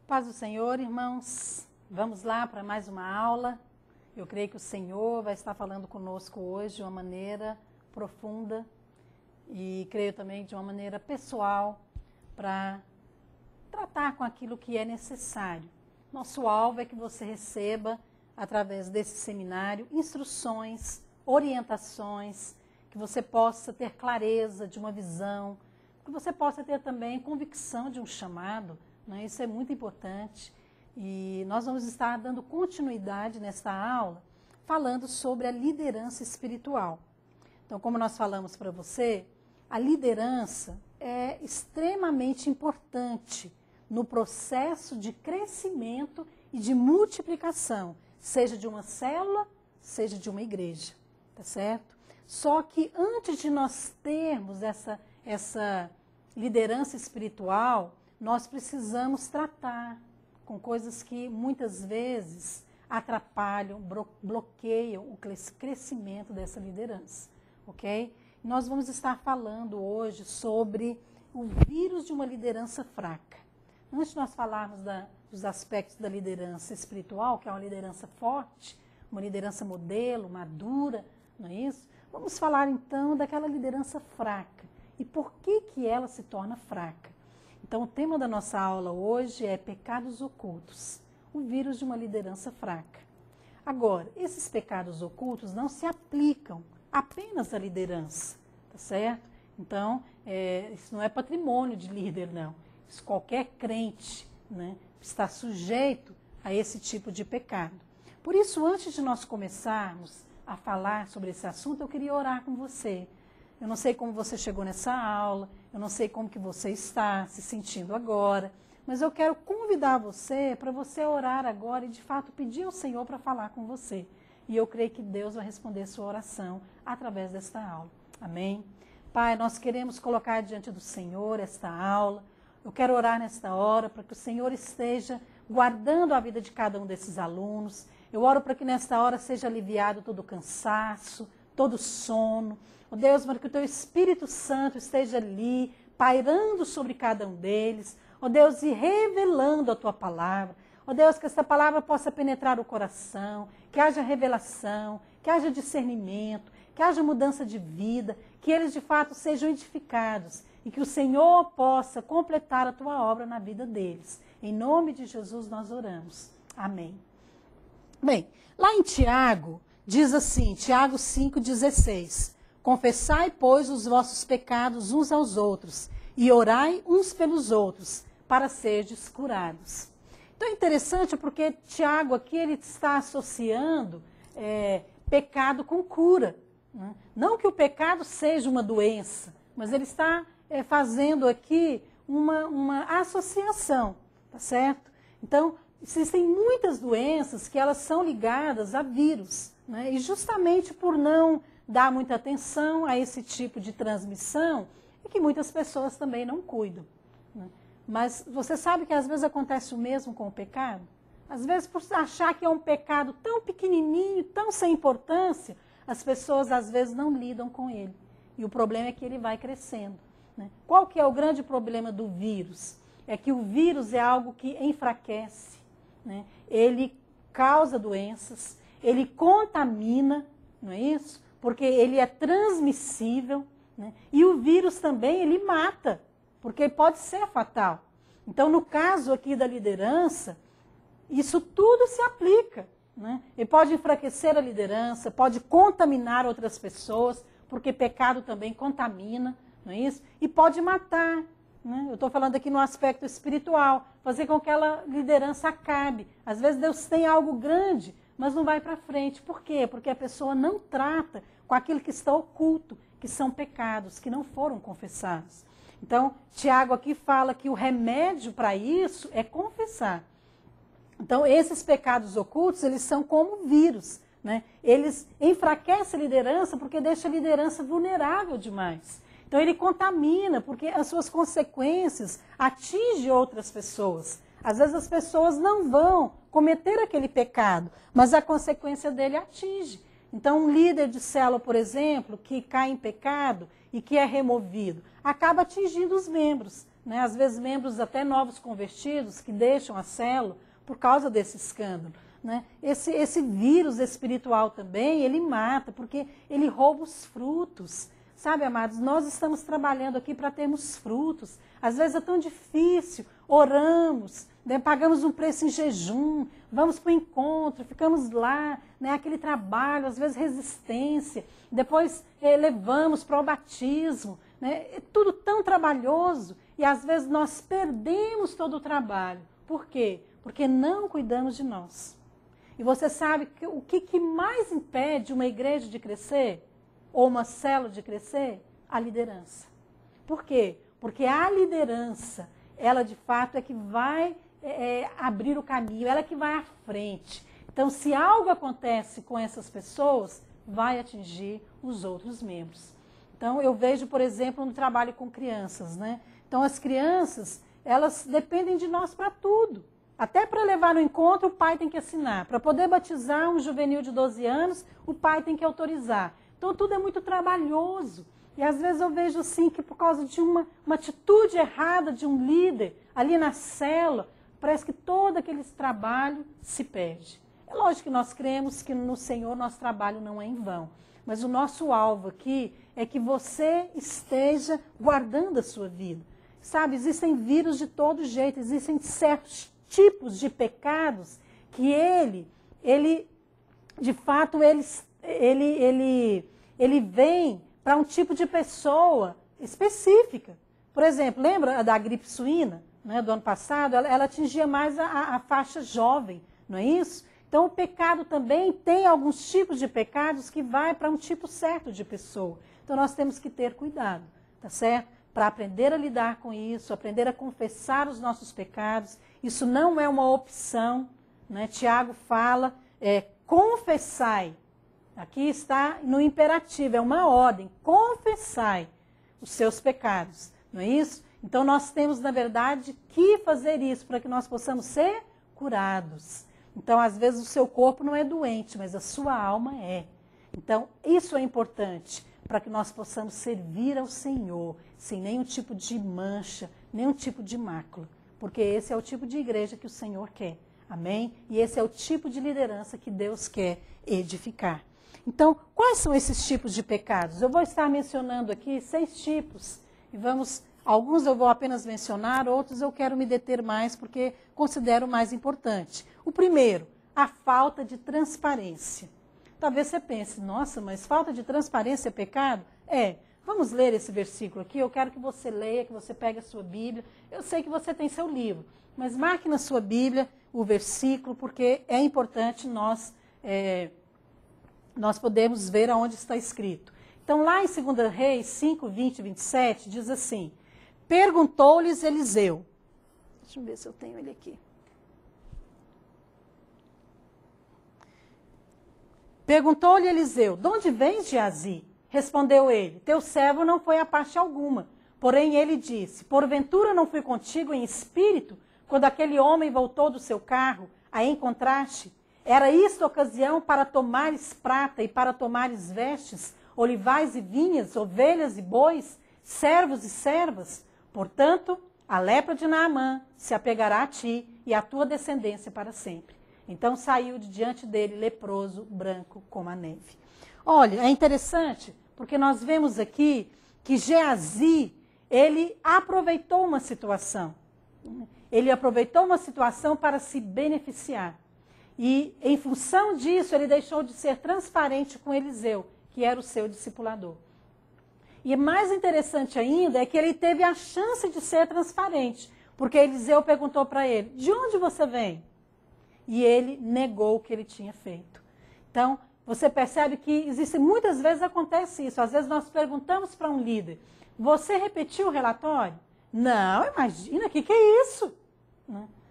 Paz do Senhor, irmãos. Vamos lá para mais uma aula. Eu creio que o Senhor vai estar falando conosco hoje de uma maneira profunda e creio também de uma maneira pessoal para tratar com aquilo que é necessário. Nosso alvo é que você receba, através desse seminário, instruções, orientações, que você possa ter clareza de uma visão, que você possa ter também convicção de um chamado, né? Isso é muito importante. E nós vamos estar dando continuidade nesta aula, falando sobre a liderança espiritual. Então, como nós falamos para você, a liderança é extremamente importante no processo de crescimento e de multiplicação, seja de uma célula, seja de uma igreja, tá certo? Só que antes de nós termos essa liderança espiritual, nós precisamos tratar com coisas que muitas vezes atrapalham, bloqueiam o crescimento dessa liderança, ok? Nós vamos estar falando hoje sobre o vírus de uma liderança fraca. Antes de nós falarmos dos aspectos da liderança espiritual, que é uma liderança forte, uma liderança modelo, madura, não é isso? Vamos falar então daquela liderança fraca e por que ela se torna fraca. Então, o tema da nossa aula hoje é pecados ocultos, o vírus de uma liderança fraca. Agora, esses pecados ocultos não se aplicam apenas à liderança, tá certo? Então, isso não é patrimônio de líder, não. Isso qualquer crente, né, está sujeito a esse tipo de pecado. Por isso, antes de nós começarmos a falar sobre esse assunto, eu queria orar com você. Eu não sei como você chegou nessa aula, eu não sei como que você está se sentindo agora, mas eu quero convidar você para você orar agora e de fato pedir ao Senhor para falar com você. E eu creio que Deus vai responder sua oração através desta aula. Amém? Pai, nós queremos colocar diante do Senhor esta aula. Eu quero orar nesta hora para que o Senhor esteja guardando a vida de cada um desses alunos. Eu oro para que nesta hora seja aliviado todo o cansaço, todo o sono. Ó Deus, para que o Teu Espírito Santo esteja ali, pairando sobre cada um deles. Ó Deus, e revelando a Tua palavra. Ó Deus, que essa palavra possa penetrar o coração, que haja revelação, que haja discernimento, que haja mudança de vida, que eles de fato sejam edificados e que o Senhor possa completar a Tua obra na vida deles. Em nome de Jesus nós oramos. Amém. Bem, lá em Tiago, diz assim, Tiago 5,16, confessai, pois, os vossos pecados uns aos outros e orai uns pelos outros, para serdes curados. Então é interessante porque Tiago aqui ele está associando pecado com cura. Né? Não que o pecado seja uma doença, mas ele está fazendo aqui uma associação, tá certo? Então, existem muitas doenças que elas são ligadas a vírus, né? E justamente por não dar muita atenção a esse tipo de transmissão, é que muitas pessoas também não cuidam, né? Mas você sabe que às vezes acontece o mesmo com o pecado? Às vezes por achar que é um pecado tão pequenininho, tão sem importância, as pessoas às vezes não lidam com ele. E o problema é que ele vai crescendo, né? Qual que é o grande problema do vírus? É que o vírus é algo que enfraquece, né? Ele causa doenças, ele contamina, não é isso? Porque ele é transmissível, né? E o vírus também, ele mata, porque pode ser fatal. Então, no caso aqui da liderança, isso tudo se aplica, né? Ele pode enfraquecer a liderança, pode contaminar outras pessoas, porque pecado também contamina, não é isso? E pode matar. Eu estou falando aqui no aspecto espiritual, fazer com que aquela liderança acabe. Às vezes Deus tem algo grande, mas não vai para frente. Por quê? Porque a pessoa não trata com aquilo que está oculto, que são pecados, que não foram confessados. Então, Tiago aqui fala que o remédio para isso é confessar. Então, esses pecados ocultos, eles são como vírus, né? Eles enfraquecem a liderança porque deixam a liderança vulnerável demais. Então ele contamina, porque as suas consequências atingem outras pessoas. Às vezes as pessoas não vão cometer aquele pecado, mas a consequência dele atinge. Então um líder de célula, por exemplo, que cai em pecado e que é removido, acaba atingindo os membros. né? Às vezes membros até novos convertidos que deixam a célula por causa desse escândalo. Né? Esse vírus espiritual também, ele mata, porque ele rouba os frutos. Sabe, amados, nós estamos trabalhando aqui para termos frutos. Às vezes é tão difícil, oramos, né? Pagamos um preço em jejum, vamos para o encontro, ficamos lá, né? Aquele trabalho, às vezes resistência, depois levamos para o batismo. Né? É tudo tão trabalhoso e às vezes nós perdemos todo o trabalho. Por quê? Porque não cuidamos de nós. E você sabe que o que mais impede uma igreja de crescer? Ou uma célula de crescer? A liderança. Por quê? Porque a liderança, ela de fato é que vai abrir o caminho, ela é que vai à frente. Então, se algo acontece com essas pessoas, vai atingir os outros membros. Então, eu vejo, por exemplo, no trabalho com crianças, né? Então, as crianças, elas dependem de nós para tudo. Até para levar no encontro, o pai tem que assinar. Para poder batizar um juvenil de 12 anos, o pai tem que autorizar. Então, tudo é muito trabalhoso. E às vezes eu vejo assim que por causa de uma atitude errada de um líder ali na célula, parece que todo aquele trabalho se perde. É lógico que nós cremos que no Senhor nosso trabalho não é em vão. Mas o nosso alvo aqui é que você esteja guardando a sua vida. Sabe, existem vírus de todo jeito, existem certos tipos de pecados que ele de fato, ele vem para um tipo de pessoa específica. Por exemplo, lembra da gripe suína, né, do ano passado? Ela atingia mais a faixa jovem, não é isso? Então, o pecado também tem alguns tipos de pecados que vai para um tipo certo de pessoa. Então, nós temos que ter cuidado, tá certo? Para aprender a lidar com isso, aprender a confessar os nossos pecados. Isso não é uma opção, né? Tiago fala, confessai. Aqui está no imperativo, é uma ordem. Confessai os seus pecados, não é isso? Então, nós temos, na verdade, que fazer isso para que nós possamos ser curados. Então, às vezes, o seu corpo não é doente, mas a sua alma é. Então, isso é importante para que nós possamos servir ao Senhor sem nenhum tipo de mancha, nenhum tipo de mácula. Porque esse é o tipo de igreja que o Senhor quer. Amém? E esse é o tipo de liderança que Deus quer edificar. Então, quais são esses tipos de pecados? Eu vou estar mencionando aqui 6 tipos. E alguns eu vou apenas mencionar, outros eu quero me deter mais porque considero mais importante. O primeiro, a falta de transparência. Talvez você pense, nossa, mas falta de transparência é pecado? É. Vamos ler esse versículo aqui, eu quero que você leia, que você pegue a sua Bíblia. Eu sei que você tem seu livro, mas marque na sua Bíblia o versículo, porque é importante nós podemos ver aonde está escrito. Então, lá em 2 Reis 5, 20 e 27, diz assim, perguntou-lhes Eliseu. Deixa eu ver se eu tenho ele aqui. Perguntou-lhe Eliseu, de onde vens, Geazi? Respondeu ele, teu servo não foi a parte alguma. Porém ele disse, porventura não fui contigo em espírito, quando aquele homem voltou do seu carro, a encontraste? Era isto ocasião para tomares prata e para tomares vestes, olivais e vinhas, ovelhas e bois, servos e servas? Portanto, a lepra de Naamã se apegará a ti e à tua descendência para sempre. Então saiu de diante dele leproso, branco como a neve. Olha, é interessante, porque nós vemos aqui que Geazi, ele aproveitou uma situação. Ele aproveitou uma situação para se beneficiar. E, em função disso, ele deixou de ser transparente com Eliseu, que era o seu discipulador. E mais interessante ainda é que ele teve a chance de ser transparente, porque Eliseu perguntou para ele, de onde você vem? E ele negou o que ele tinha feito. Então, você percebe que muitas vezes acontece isso. Às vezes nós perguntamos para um líder, você repetiu o relatório? Não, imagina, o que é isso?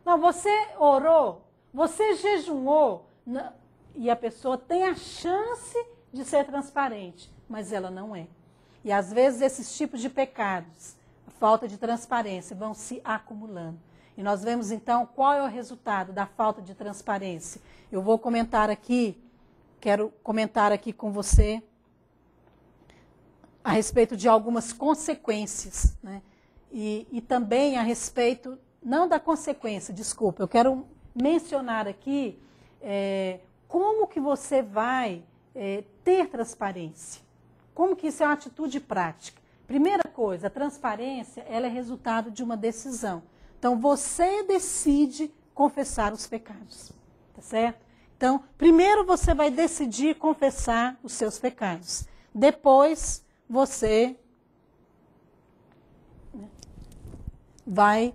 Não, você orou? Você jejuou? Não. E a pessoa tem a chance de ser transparente, mas ela não é. E às vezes esses tipos de pecados, a falta de transparência, vão se acumulando. E nós vemos então qual é o resultado da falta de transparência. Eu vou comentar aqui, quero comentar aqui com você a respeito de algumas consequências, né? e também a respeito, não da consequência, desculpa, eu quero mencionar aqui como que você vai ter transparência. Como que isso é uma atitude prática? Primeira coisa, a transparência ela é resultado de uma decisão. Então, você decide confessar os pecados, tá certo? Então, primeiro você vai decidir confessar os seus pecados. Depois, você vai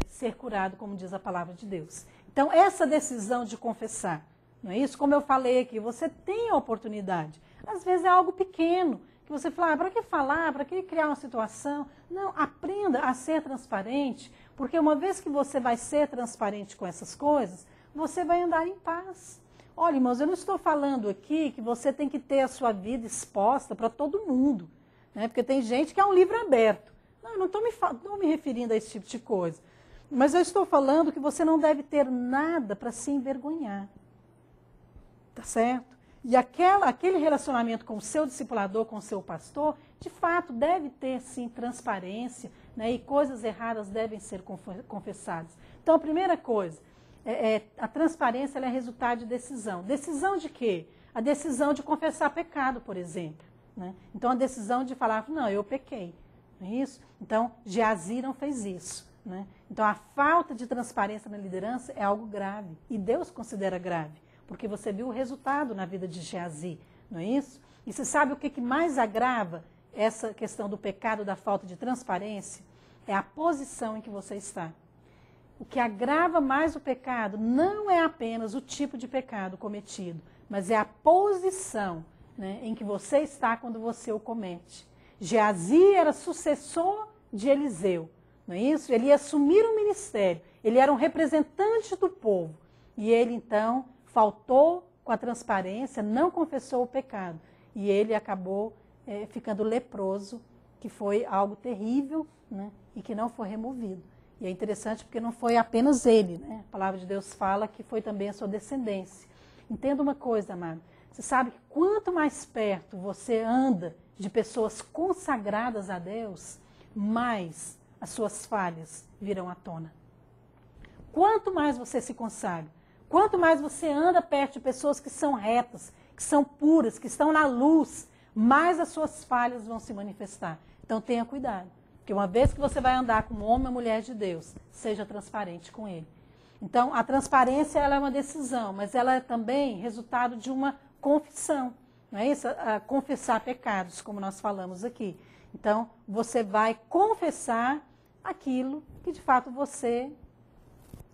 ser curado, como diz a palavra de Deus. Então, essa decisão de confessar, não é isso? Como eu falei aqui, você tem a oportunidade. Às vezes é algo pequeno, que você fala, para que falar, para que criar uma situação? Não, aprenda a ser transparente, porque uma vez que você vai ser transparente com essas coisas, você vai andar em paz. Olha, irmãos, eu não estou falando aqui que você tem que ter a sua vida exposta para todo mundo, né? Porque tem gente que é um livro aberto. Não, eu não estou me referindo a esse tipo de coisa. Mas eu estou falando que você não deve ter nada para se envergonhar. Tá certo? E aquele relacionamento com o seu discipulador, com o seu pastor, de fato deve ter sim transparência, né? E coisas erradas devem ser confessadas. Então a primeira coisa, a transparência ela é resultado de decisão. Decisão de quê? A decisão de confessar pecado, por exemplo, né? Então a decisão de falar, não, eu pequei. Não é isso? Então Geazi não fez isso, né? Então a falta de transparência na liderança é algo grave. E Deus considera grave. Porque você viu o resultado na vida de Geazi, não é isso? E você sabe o que mais agrava essa questão do pecado, da falta de transparência? É a posição em que você está. O que agrava mais o pecado não é apenas o tipo de pecado cometido, mas é a posição, né, em que você está quando você o comete. Geazi era sucessor de Eliseu, não é isso? Ele ia assumir um ministério, ele era um representante do povo. E ele então faltou com a transparência, não confessou o pecado. E ele acabou ficando leproso, que foi algo terrível, né, e que não foi removido. E é interessante porque não foi apenas ele, né? A palavra de Deus fala que foi também a sua descendência. Entenda uma coisa, amado. Você sabe que quanto mais perto você anda de pessoas consagradas a Deus, mais as suas falhas virão à tona. Quanto mais você se consagra, quanto mais você anda perto de pessoas que são retas, que são puras, que estão na luz, mais as suas falhas vão se manifestar. Então tenha cuidado, porque uma vez que você vai andar como homem ou mulher de Deus, seja transparente com ele. Então a transparência ela é uma decisão, mas ela é também resultado de uma confissão. Não é isso? Confessar pecados, como nós falamos aqui. Então você vai confessar aquilo que de fato você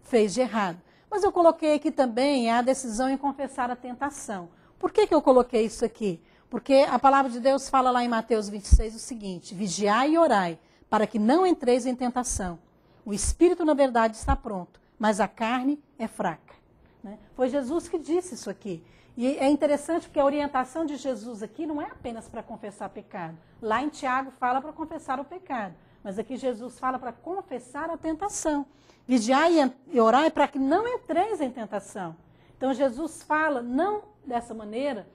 fez de errado. Mas eu coloquei aqui também a decisão em confessar a tentação. Por que eu coloquei isso aqui? Porque a palavra de Deus fala lá em Mateus 26 o seguinte: vigiai e orai, para que não entreis em tentação. O espírito, na verdade, está pronto, mas a carne é fraca. Né? Foi Jesus que disse isso aqui. E é interessante porque a orientação de Jesus aqui não é apenas para confessar pecado. Lá em Tiago fala para confessar o pecado. Mas aqui Jesus fala para confessar a tentação. Vigiai e orai para que não entreis em tentação. Então Jesus fala, não dessa maneira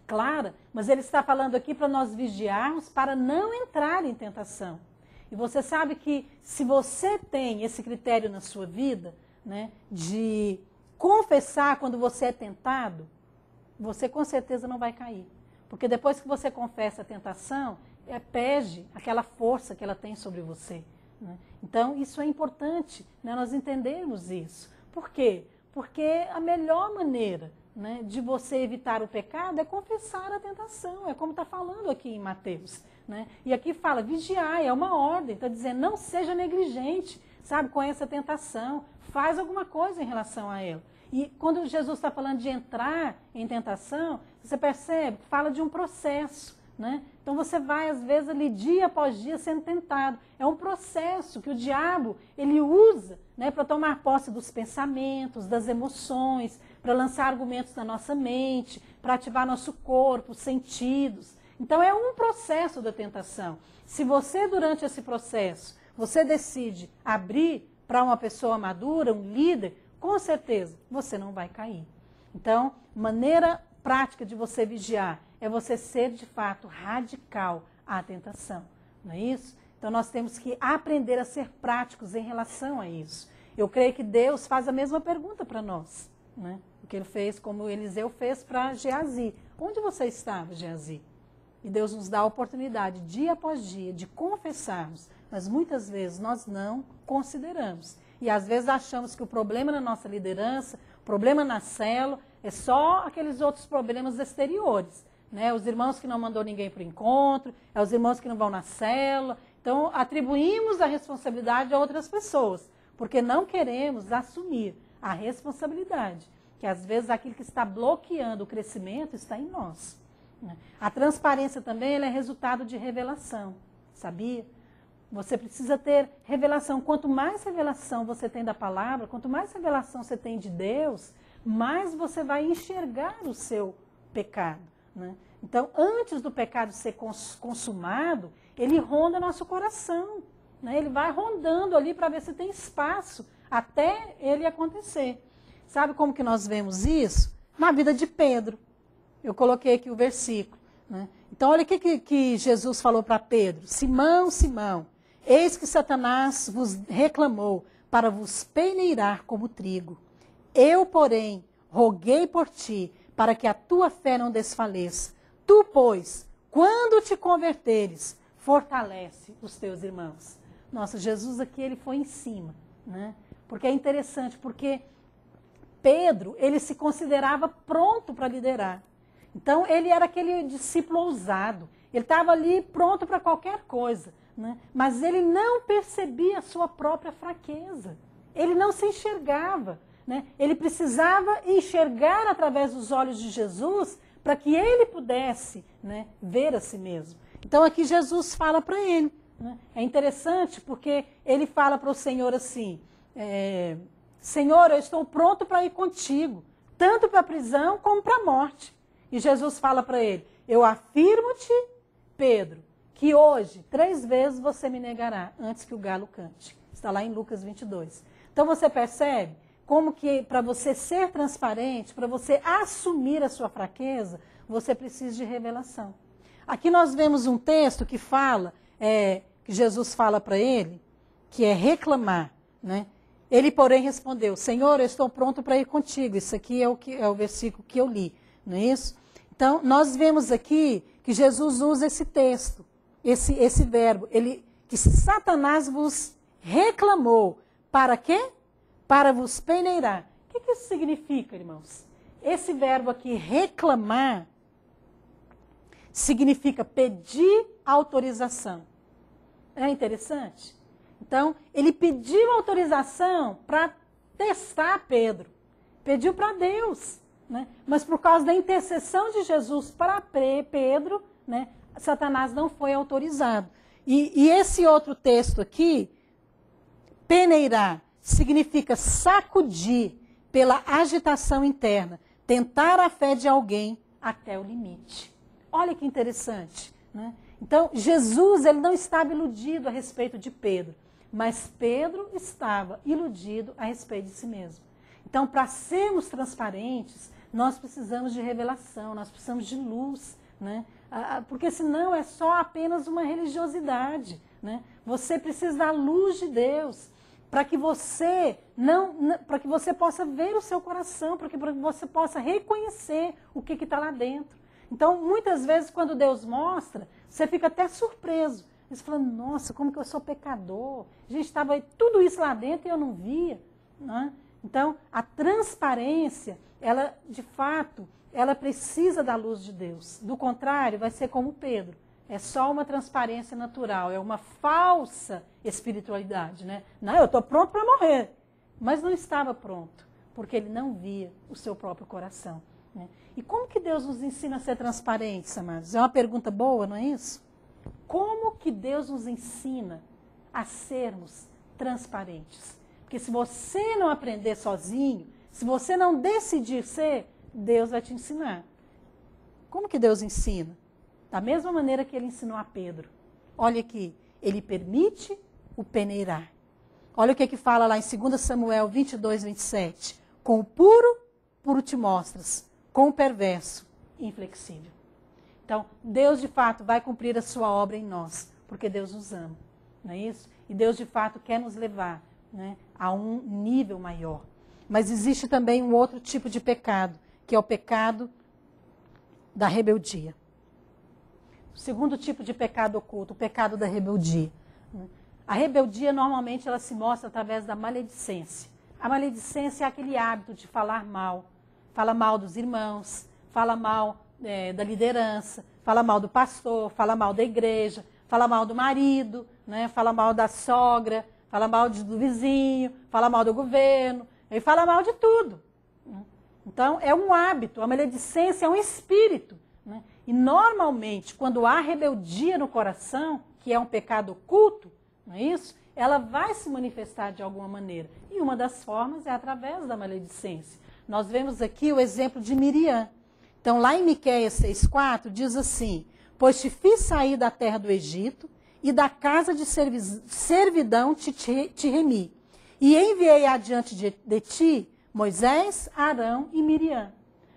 clara, mas ele está falando aqui para nós vigiarmos para não entrar em tentação. E você sabe que se você tem esse critério na sua vida, né, de confessar quando você é tentado, você com certeza não vai cair. Porque depois que você confessa a tentação, perde aquela força que ela tem sobre você. Né? Então, isso é importante, né, nós entendermos isso. Por quê? Porque a melhor maneira, né, de você evitar o pecado é confessar a tentação. É como está falando aqui em Mateus. Né? E aqui fala, vigiai, é uma ordem. Está dizendo, não seja negligente, sabe, com essa tentação. Faz alguma coisa em relação a ela. E quando Jesus está falando de entrar em tentação, você percebe que fala de um processo. Né? Então você vai, às vezes, ali dia após dia sendo tentado. É um processo que o diabo ele usa, né, para tomar posse dos pensamentos, das emoções, para lançar argumentos na nossa mente, para ativar nosso corpo, os sentidos. Então é um processo da tentação. Se você, durante esse processo, você decide abrir para uma pessoa madura, um líder, com certeza você não vai cair. Então, maneira prática de você vigiar é você ser, de fato, radical à tentação. Não é isso? Então nós temos que aprender a ser práticos em relação a isso. Eu creio que Deus faz a mesma pergunta para nós, né? O que ele fez, como Eliseu fez para Geazi. Onde você estava, Geazi? E Deus nos dá a oportunidade, dia após dia, de confessarmos, mas muitas vezes nós não consideramos. E às vezes achamos que o problema na nossa liderança, o problema na célula, é só aqueles outros problemas exteriores, né? Os irmãos que não mandou ninguém para o encontro, é os irmãos que não vão na célula. Então, atribuímos a responsabilidade a outras pessoas, porque não queremos assumir a responsabilidade, que às vezes aquilo que está bloqueando o crescimento está em nós. A transparência também ela é resultado de revelação, sabia? Você precisa ter revelação. Quanto mais revelação você tem da palavra, quanto mais revelação você tem de Deus, mais você vai enxergar o seu pecado, né? Então, antes do pecado ser consumado, ele ronda nosso coração, né? Ele vai rondando ali para ver se tem espaço até ele acontecer. Sabe como que nós vemos isso? Na vida de Pedro. Eu coloquei aqui o versículo, né? Então, olha o que Jesus falou para Pedro. Simão, Simão, eis que Satanás vos reclamou para vos peneirar como trigo. Eu, porém, roguei por ti, para que a tua fé não desfaleça. Tu, pois, quando te converteres, fortalece os teus irmãos. Nossa, Jesus aqui, ele foi em cima, né? Porque é interessante, porque Pedro, ele se considerava pronto para liderar. Então, ele era aquele discípulo ousado. Ele estava ali pronto para qualquer coisa, né? Mas ele não percebia a sua própria fraqueza. Ele não se enxergava, né? Ele precisava enxergar através dos olhos de Jesus para que ele pudesse, né, ver a si mesmo. Então, aqui Jesus fala para ele, né? É interessante porque ele fala para o Senhor assim, Senhor, eu estou pronto para ir contigo, tanto para a prisão como para a morte. E Jesus fala para ele, eu afirmo-te, Pedro, que hoje 3 vezes você me negará antes que o galo cante. Está lá em Lucas 22. Então você percebe como que para você ser transparente, para você assumir a sua fraqueza, você precisa de revelação. Aqui nós vemos um texto que fala, que Jesus fala para ele, que é reclamar, né? Ele, porém, respondeu, Senhor, eu estou pronto para ir contigo. Isso aqui é o versículo que eu li, não é isso? Então, nós vemos aqui que Jesus usa esse texto, esse verbo, que Satanás vos reclamou. Para quê? Para vos peneirar. O que isso significa, irmãos? Esse verbo aqui, reclamar, significa pedir autorização. É interessante? Então, ele pediu autorização para testar Pedro. Pediu para Deus, né? Mas por causa da intercessão de Jesus para Pedro, né, Satanás não foi autorizado. E esse outro texto aqui, peneirar, significa sacudir pela agitação interna, tentar a fé de alguém até o limite. Olha que interessante, né? Então, Jesus ele não estava iludido a respeito de Pedro, mas Pedro estava iludido a respeito de si mesmo. Então, para sermos transparentes, nós precisamos de revelação, nós precisamos de luz, né? Porque senão é só apenas uma religiosidade, né? Você precisa da luz de Deus para que você para que você possa ver o seu coração, para que você possa reconhecer o que está lá dentro. Então, muitas vezes, quando Deus mostra, você fica até surpreso. Você fala, nossa, como que eu sou pecador? A gente estava tudo isso lá dentro e eu não via, né? Então, a transparência, ela, de fato, ela precisa da luz de Deus. Do contrário, vai ser como Pedro. É só uma transparência natural, é uma falsa espiritualidade, né? Não, eu estou pronto para morrer. Mas não estava pronto, porque ele não via o seu próprio coração, né? E como que Deus nos ensina a ser transparentes, amados? É uma pergunta boa, não é isso? Como que Deus nos ensina a sermos transparentes? Porque se você não aprender sozinho, se você não decidir ser, Deus vai te ensinar. Como que Deus ensina? Da mesma maneira que ele ensinou a Pedro. Olha aqui, ele permite o peneirar. Olha o que fala lá em 2 Samuel 22, 27. Com o puro, puro te mostras. Com o perverso, inflexível. Então, Deus de fato vai cumprir a sua obra em nós, porque Deus nos ama. não é isso? E Deus, de fato, quer nos levar, né, a um nível maior. Mas existe também um outro tipo de pecado, que é o pecado da rebeldia. O segundo tipo de pecado oculto, o pecado da rebeldia. A rebeldia, normalmente, ela se mostra através da maledicência. A maledicência é aquele hábito de falar mal. Fala mal dos irmãos, fala mal da liderança, fala mal do pastor, fala mal da igreja, fala mal do marido, né? Fala mal da sogra, fala mal do vizinho, fala mal do governo, e fala mal de tudo. Então, é um hábito, a maledicência é um espírito. Né? E, normalmente, quando há rebeldia no coração, que é um pecado oculto, não é isso? Ela vai se manifestar de alguma maneira. E uma das formas é através da maledicência. Nós vemos aqui o exemplo de Miriam. Então, lá em Miqueias 6,4, diz assim: pois te fiz sair da terra do Egito, e da casa de servidão te remi. E enviei adiante de ti Moisés, Arão e Miriam.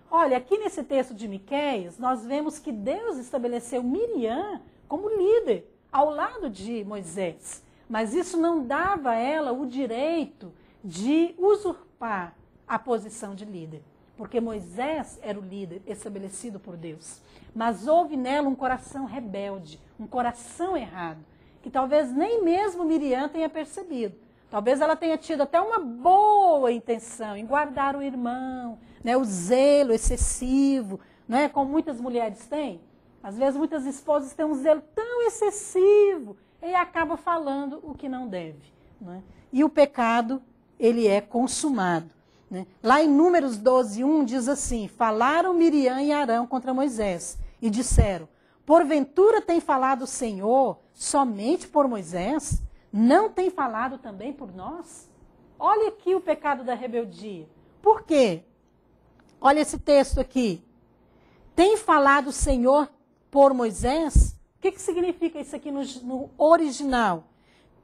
Olha, aqui nesse texto de Miqueias, nós vemos que Deus estabeleceu Miriam como líder, ao lado de Moisés. Mas isso não dava a ela o direito de usurpar a posição de líder. Porque Moisés era o líder estabelecido por Deus. Mas houve nela um coração rebelde, um coração errado, que talvez nem mesmo Miriam tenha percebido. Talvez ela tenha tido até uma boa intenção em guardar o irmão, né, o zelo excessivo, né, como muitas mulheres têm. Às vezes muitas esposas têm um zelo tão excessivo e acaba falando o que não deve. Né? E o pecado, ele é consumado. Né? Lá em Números 12:1 diz assim: falaram Miriam e Arão contra Moisés e disseram: porventura tem falado o Senhor somente por Moisés? Não tem falado também por nós? Olha aqui o pecado da rebeldia. Por quê? Olha esse texto aqui. Tem falado o Senhor por Moisés? O que significa isso aqui no original?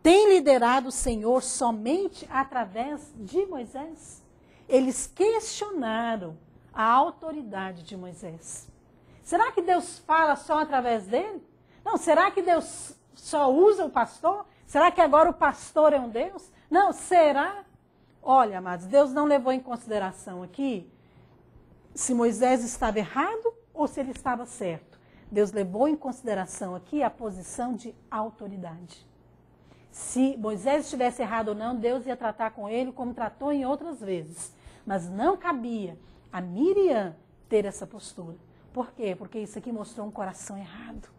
Tem liderado o Senhor somente através de Moisés? Eles questionaram a autoridade de Moisés. Será que Deus fala só através dele? Não, será que Deus só usa o pastor? Será que agora o pastor é um Deus? Não, será? Olha, amados, Deus não levou em consideração aqui se Moisés estava errado ou se ele estava certo. Deus levou em consideração aqui a posição de autoridade. Se Moisés estivesse errado ou não, Deus ia tratar com ele como tratou em outras vezes. Mas não cabia a Miriam ter essa postura. Por quê? Porque isso aqui mostrou um coração errado.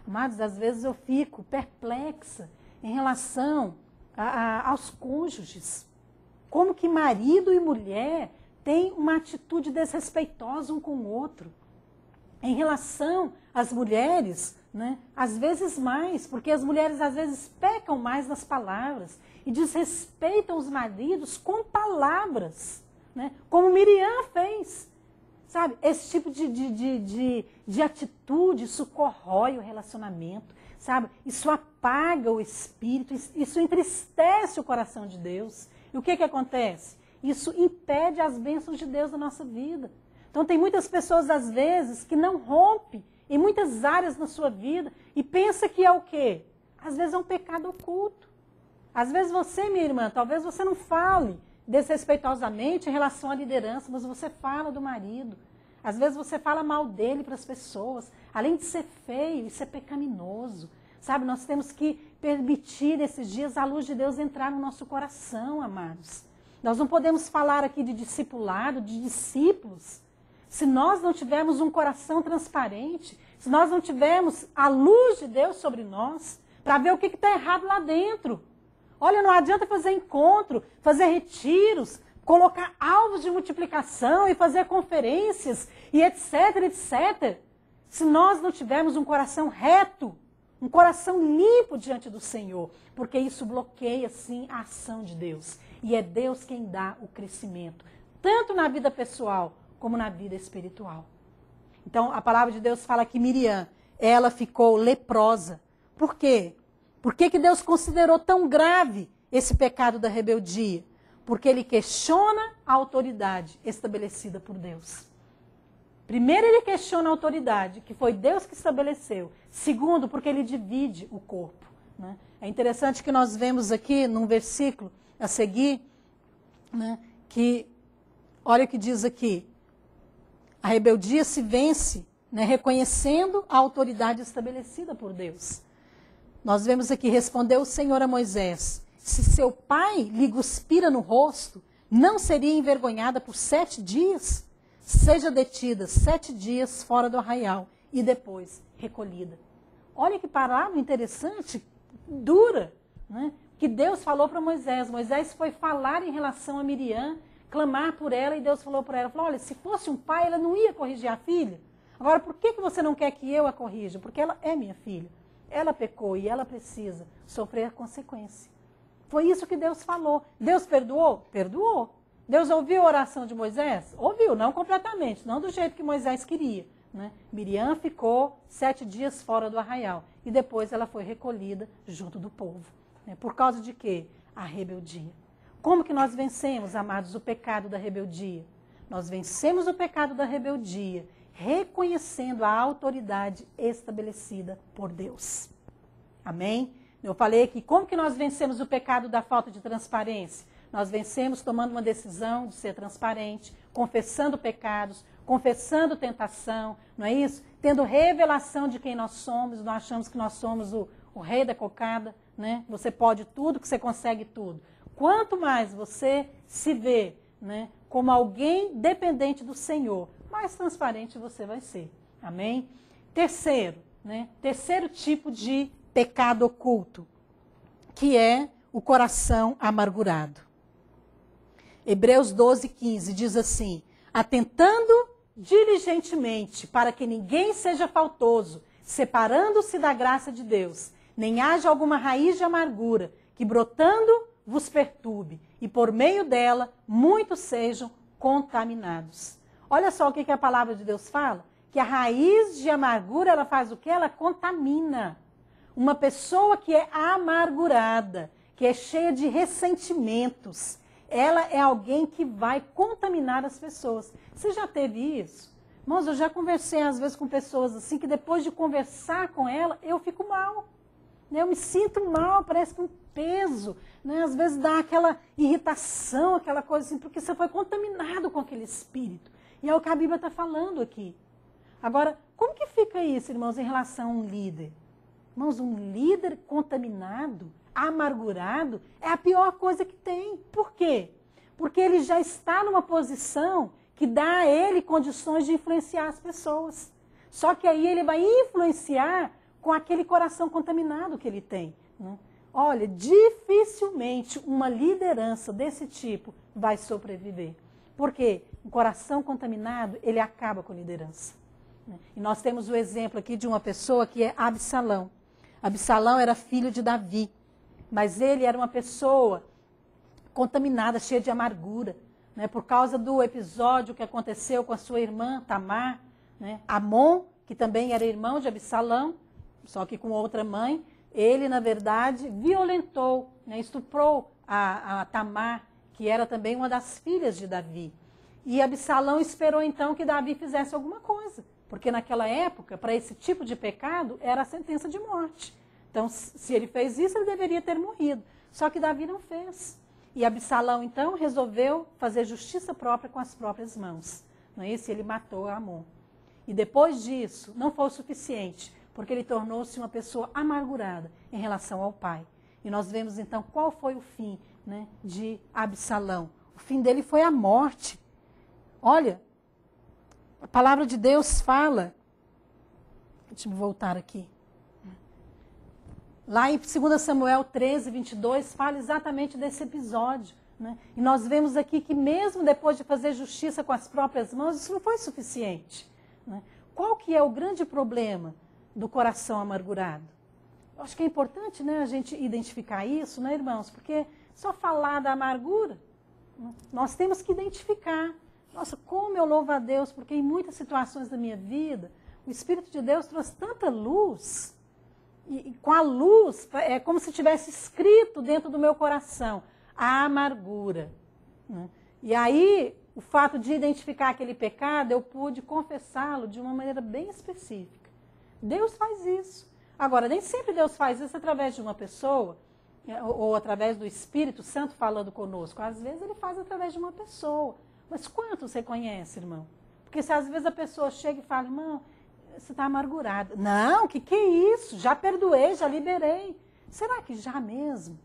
Amados, às vezes eu fico perplexa em relação aos cônjuges. Como que marido e mulher têm uma atitude desrespeitosa um com o outro. Em relação às mulheres, né, às vezes mais, porque as mulheres às vezes pecam mais nas palavras e desrespeitam os maridos com palavras, né, como Miriam fez. Sabe, esse tipo de atitude, isso corrói o relacionamento, sabe? Isso apaga o espírito, isso entristece o coração de Deus. E o que acontece? Isso impede as bênçãos de Deus na nossa vida. Então tem muitas pessoas, às vezes, que não rompem em muitas áreas na sua vida e pensa que é o quê? Às vezes é um pecado oculto. Às vezes você, minha irmã, talvez você não fale desrespeitosamente em relação à liderança, mas você fala do marido. Às vezes você fala mal dele para as pessoas. Além de ser feio, isso é pecaminoso. Sabe, nós temos que permitir nesses dias a luz de Deus entrar no nosso coração, amados. Nós não podemos falar aqui de discipulado, de discípulos, se nós não tivermos um coração transparente, se nós não tivermos a luz de Deus sobre nós, para ver o que está errado lá dentro. Olha, não adianta fazer encontro, fazer retiros, colocar alvos de multiplicação e fazer conferências e etc, etc. Se nós não tivermos um coração reto, um coração limpo diante do Senhor, porque isso bloqueia, sim, a ação de Deus. E é Deus quem dá o crescimento, tanto na vida pessoal como na vida espiritual. Então, a palavra de Deus fala que Miriam, ela ficou leprosa. Por quê? Por que Deus considerou tão grave esse pecado da rebeldia? Porque ele questiona a autoridade estabelecida por Deus. Primeiro, ele questiona a autoridade, que foi Deus que estabeleceu. Segundo, porque ele divide o corpo. Né? É interessante que nós vemos aqui num versículo a seguir, né, que, olha o que diz aqui, a rebeldia se vence, né, reconhecendo a autoridade estabelecida por Deus. Nós vemos aqui, respondeu o Senhor a Moisés, se seu pai lhe cuspira no rosto, não seria envergonhada por 7 dias? Seja detida 7 dias fora do arraial e depois recolhida. Olha que palavra interessante, dura, né? Que Deus falou para Moisés. Moisés foi falar em relação a Miriam, clamar por ela, e Deus falou para ela, falou, olha, se fosse um pai, ela não ia corrigir a filha. Agora, por que você não quer que eu a corrija? Porque ela é minha filha. Ela pecou e ela precisa sofrer a consequência. Foi isso que Deus falou. Deus perdoou? Perdoou. Deus ouviu a oração de Moisés? Ouviu, não completamente, não do jeito que Moisés queria. Né? Miriam ficou 7 dias fora do arraial e depois ela foi recolhida junto do povo. Né? Por causa de quê? A rebeldia. Como que nós vencemos, amados, o pecado da rebeldia? Nós vencemos o pecado da rebeldia reconhecendo a autoridade estabelecida por Deus. Amém? Eu falei aqui, como que nós vencemos o pecado da falta de transparência? Nós vencemos tomando uma decisão de ser transparente, confessando pecados, confessando tentação, não é isso? Tendo revelação de quem nós somos, nós achamos que nós somos o rei da cocada, né? Você pode tudo, que você consegue tudo. Quanto mais você se vê, né, como alguém dependente do Senhor, mais transparente você vai ser. Amém? Terceiro, né? Terceiro tipo de pecado oculto, que é o coração amargurado. Hebreus 12:15 diz assim, atentando diligentemente para que ninguém seja faltoso, separando-se da graça de Deus, nem haja alguma raiz de amargura, que brotando vos perturbe, e por meio dela muitos sejam contaminados. Olha só o que a palavra de Deus fala, que a raiz de amargura, ela faz o quê? Ela contamina. Uma pessoa que é amargurada, que é cheia de ressentimentos, ela é alguém que vai contaminar as pessoas. Você já teve isso? Irmãos, eu já conversei às vezes com pessoas assim, que depois de conversar com ela, eu fico mal. Eu me sinto mal, parece que um peso, né? Às vezes dá aquela irritação, aquela coisa assim, porque você foi contaminado com aquele espírito. E é o que a Bíblia está falando aqui. Agora, como que fica isso, irmãos, em relação a um líder? Irmãos, um líder contaminado, amargurado, é a pior coisa que tem. Por quê? Porque ele já está numa posição que dá a ele condições de influenciar as pessoas. Só que aí ele vai influenciar com aquele coração contaminado que ele tem. Né? Olha, dificilmente uma liderança desse tipo vai sobreviver. Por quê? Um coração contaminado, ele acaba com a liderança. E nós temos o exemplo aqui de uma pessoa que é Absalão. Absalão era filho de Davi, mas ele era uma pessoa contaminada, cheia de amargura, né, por causa do episódio que aconteceu com a sua irmã Tamar, né, Amon, que também era irmão de Absalão, só que com outra mãe. Ele, na verdade, violentou, né, estuprou a Tamar, que era também uma das filhas de Davi. E Absalão esperou então que Davi fizesse alguma coisa, porque naquela época, para esse tipo de pecado, era a sentença de morte. Então, se ele fez isso, ele deveria ter morrido. Só que Davi não fez. E Absalão, então, resolveu fazer justiça própria com as próprias mãos. Não é isso? Ele matou Amon. E depois disso, não foi o suficiente, porque ele tornou-se uma pessoa amargurada em relação ao pai. E nós vemos, então, qual foi o fim, né, de Absalão. O fim dele foi a morte. Olha, a palavra de Deus fala, deixa eu voltar aqui, lá em 2 Samuel 13:22, fala exatamente desse episódio. Né? E nós vemos aqui que mesmo depois de fazer justiça com as próprias mãos, isso não foi suficiente. Né? Qual que é o grande problema do coração amargurado? Eu acho que é importante, né, a gente identificar isso, né, irmãos? Porque só falar da amargura, né, nós temos que identificar. Nossa, como eu louvo a Deus, porque em muitas situações da minha vida, o Espírito de Deus trouxe tanta luz, e com a luz, é como se tivesse escrito dentro do meu coração, a amargura. Né? E aí, o fato de identificar aquele pecado, eu pude confessá-lo de uma maneira bem específica. Deus faz isso. Agora, nem sempre Deus faz isso através de uma pessoa, ou através do Espírito Santo falando conosco. Às vezes ele faz através de uma pessoa. Mas quantos você conhece, irmão? Porque se às vezes a pessoa chega e fala, irmão, você está amargurado. Não, que é isso? Já perdoei, já liberei. Será que já mesmo?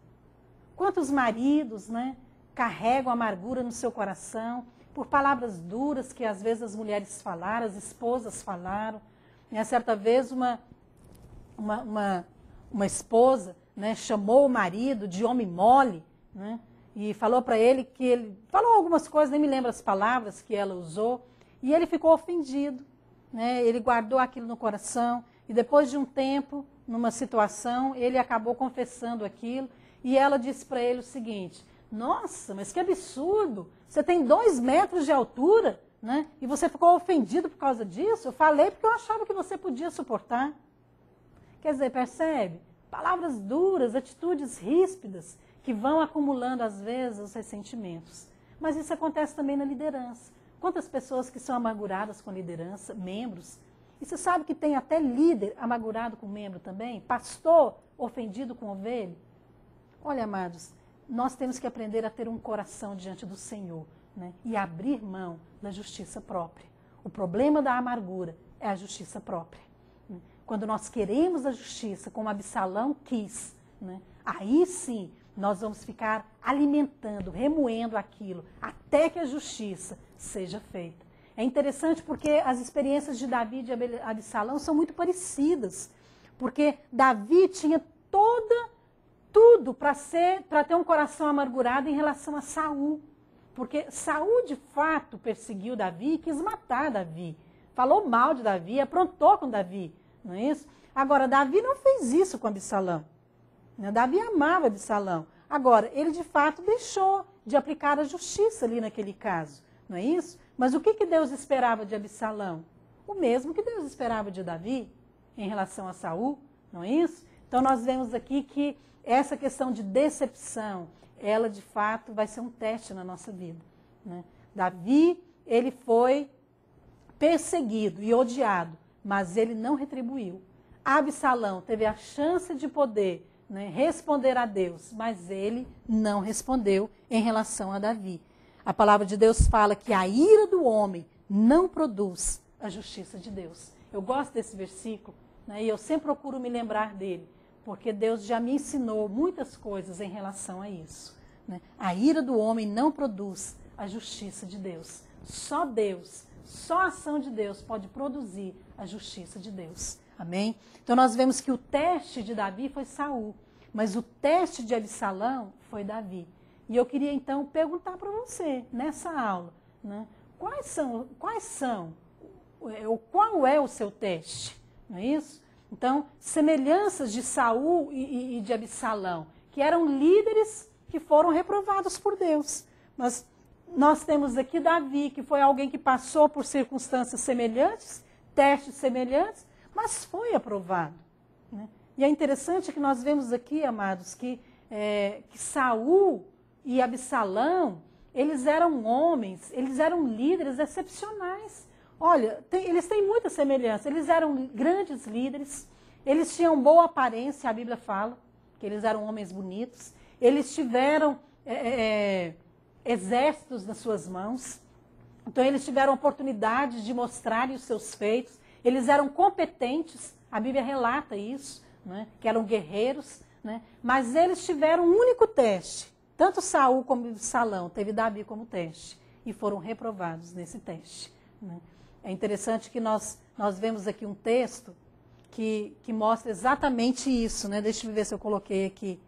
Quantos maridos, né, carregam amargura no seu coração por palavras duras que às vezes as mulheres falaram, as esposas falaram. Certa vez uma esposa, né, chamou o marido de homem mole, né, e falou para ele que ele falou algumas coisas, nem me lembro as palavras que ela usou, e ele ficou ofendido, né, ele guardou aquilo no coração, e depois de um tempo, numa situação, ele acabou confessando aquilo, e ela disse para ele o seguinte, nossa, mas que absurdo, você tem 2 metros de altura, né, e você ficou ofendido por causa disso? Eu falei porque eu achava que você podia suportar. Quer dizer, percebe? Palavras duras, atitudes ríspidas, que vão acumulando, às vezes, os ressentimentos. Mas isso acontece também na liderança. Quantas pessoas que são amarguradas com a liderança, membros, e você sabe que tem até líder amargurado com membro também? Pastor ofendido com ovelha? Olha, amados, nós temos que aprender a ter um coração diante do Senhor, né? E abrir mão da justiça própria. O problema da amargura é a justiça própria. Quando nós queremos a justiça, como Absalão quis, né, aí sim nós vamos ficar alimentando, remoendo aquilo, até que a justiça seja feita. É interessante porque as experiências de Davi e de Absalão são muito parecidas, porque Davi tinha tudo para ter um coração amargurado em relação a Saul, porque Saul de fato perseguiu Davi e quis matar Davi, falou mal de Davi, aprontou com Davi. Não é isso? Agora, Davi não fez isso com Absalão. Davi amava Absalão. Agora, ele de fato deixou de aplicar a justiça ali naquele caso. Não é isso? Mas o que Deus esperava de Absalão? O mesmo que Deus esperava de Davi em relação a Saul. Não é isso? Então, nós vemos aqui que essa questão de decepção, ela de fato vai ser um teste na nossa vida. Né? Davi, ele foi perseguido e odiado, mas ele não retribuiu. Absalão teve a chance de poder, né, responder a Deus, mas ele não respondeu em relação a Davi. A palavra de Deus fala que a ira do homem não produz a justiça de Deus. Eu gosto desse versículo, né, e eu sempre procuro me lembrar dele, porque Deus já me ensinou muitas coisas em relação a isso. Né? A ira do homem não produz a justiça de Deus. Só Deus, só a ação de Deus pode produzir a justiça de Deus. Amém? Então nós vemos que o teste de Davi foi Saul, mas o teste de Absalão foi Davi. E eu queria então perguntar para você, nessa aula, né, qual é o seu teste? Não é isso? Então, semelhanças de Saul e de Absalão, que eram líderes que foram reprovados por Deus. Mas nós temos aqui Davi, que foi alguém que passou por circunstâncias semelhantes, testes semelhantes, mas foi aprovado. Né? E é interessante que nós vemos aqui, amados, que Saul e Absalão, eles eram homens, eles eram líderes excepcionais. Olha, eles têm muita semelhança, eles eram grandes líderes, eles tinham boa aparência, a Bíblia fala, que eles eram homens bonitos, eles tiveram exércitos nas suas mãos, então eles tiveram oportunidade de mostrarem os seus feitos, eles eram competentes, a Bíblia relata isso, né, que eram guerreiros, né, mas eles tiveram um único teste, tanto Saul como Absalão, teve Davi como teste, e foram reprovados nesse teste. Né. É interessante que nós vemos aqui um texto que mostra exatamente isso, né? Deixa eu ver se eu coloquei aqui.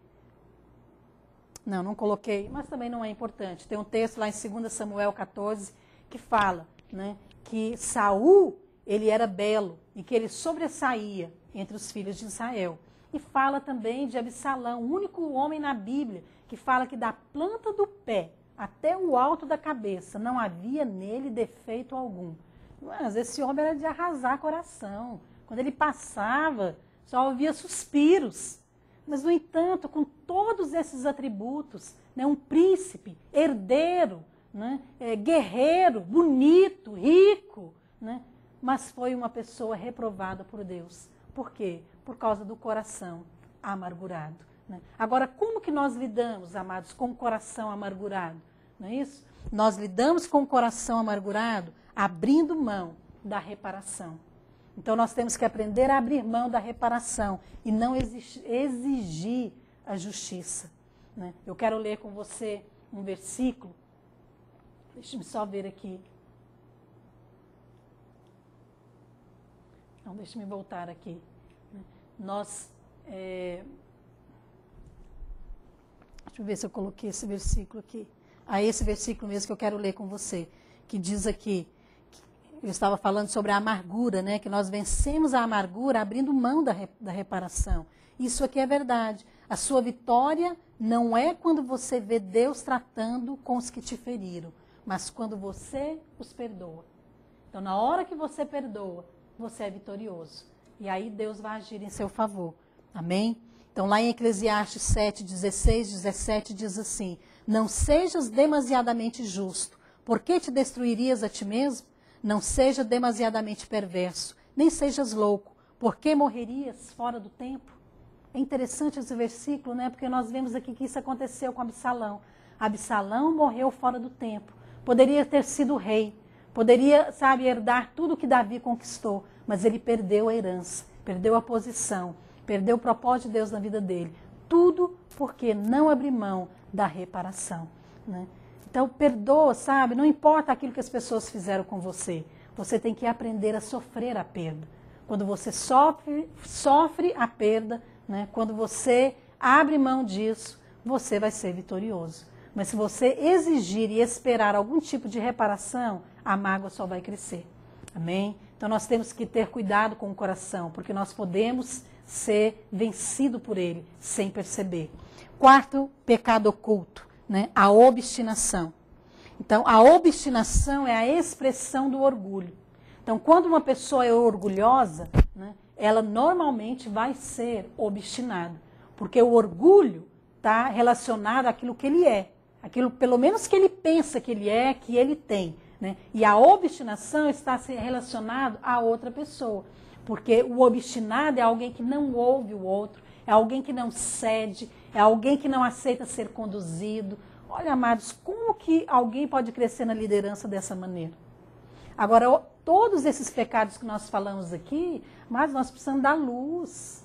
Não coloquei, mas também não é importante. Tem um texto lá em 2 Samuel 14 que fala, né, que Saul, ele era belo e que ele sobressaía entre os filhos de Israel. E fala também de Absalão, o único homem na Bíblia que fala que da planta do pé até o alto da cabeça não havia nele defeito algum. Mas esse homem era de arrasar coração. Quando ele passava, só ouvia suspiros. Mas, no entanto, com todos esses atributos, né, um príncipe, herdeiro, né, guerreiro, bonito, rico, né, mas foi uma pessoa reprovada por Deus, Por quê? Por causa do coração amargurado. Né? Agora, como que nós lidamos, amados, com o coração amargurado? Não é isso? Nós lidamos com o coração amargurado abrindo mão da reparação. Então, nós temos que aprender a abrir mão da reparação e não exigir a justiça. Né? Eu quero ler com você um versículo. Deixa-me só ver aqui. Não, deixa-me voltar aqui. Deixa eu ver se eu coloquei esse versículo aqui. Esse versículo mesmo que eu quero ler com você, que diz aqui, eu estava falando sobre a amargura, né? Que nós vencemos a amargura abrindo mão da reparação. Isso aqui é verdade. A sua vitória não é quando você vê Deus tratando com os que te feriram, mas quando você os perdoa. Então, na hora que você perdoa, você é vitorioso. E aí Deus vai agir em seu favor. Amém? Então, lá em Eclesiastes 7, 16, 17, diz assim: não sejas demasiadamente justo, porque te destruirias a ti mesmo? Não seja demasiadamente perverso, nem sejas louco, porque morrerias fora do tempo. É interessante esse versículo, né? Porque nós vemos aqui que isso aconteceu com Absalão. Absalão morreu fora do tempo. Poderia ter sido rei, poderia, herdar tudo que Davi conquistou, mas ele perdeu a herança, perdeu a posição, perdeu o propósito de Deus na vida dele. Tudo porque não abriu mão da reparação, né? Então, perdoa, não importa aquilo que as pessoas fizeram com você. Você tem que aprender a sofrer a perda. Quando você sofre a perda, né? Quando você abre mão disso, você vai ser vitorioso. Mas se você exigir e esperar algum tipo de reparação, a mágoa só vai crescer. Amém? Então, nós temos que ter cuidado com o coração, porque nós podemos ser vencidos por ele sem perceber. Quarto pecado oculto. Né? A obstinação. Então, a obstinação é a expressão do orgulho. Então, quando uma pessoa é orgulhosa, né, ela normalmente vai ser obstinada. Porque o orgulho está relacionado àquilo que ele é. Aquilo, pelo menos, que ele pensa que ele é, que ele tem. Né? E a obstinação está relacionada a outra pessoa. Porque o obstinado é alguém que não ouve o outro, é alguém que não cede, é alguém que não aceita ser conduzido. Olha, amados, como que alguém pode crescer na liderança dessa maneira? Agora, todos esses pecados que nós falamos aqui, mas nós precisamos da luz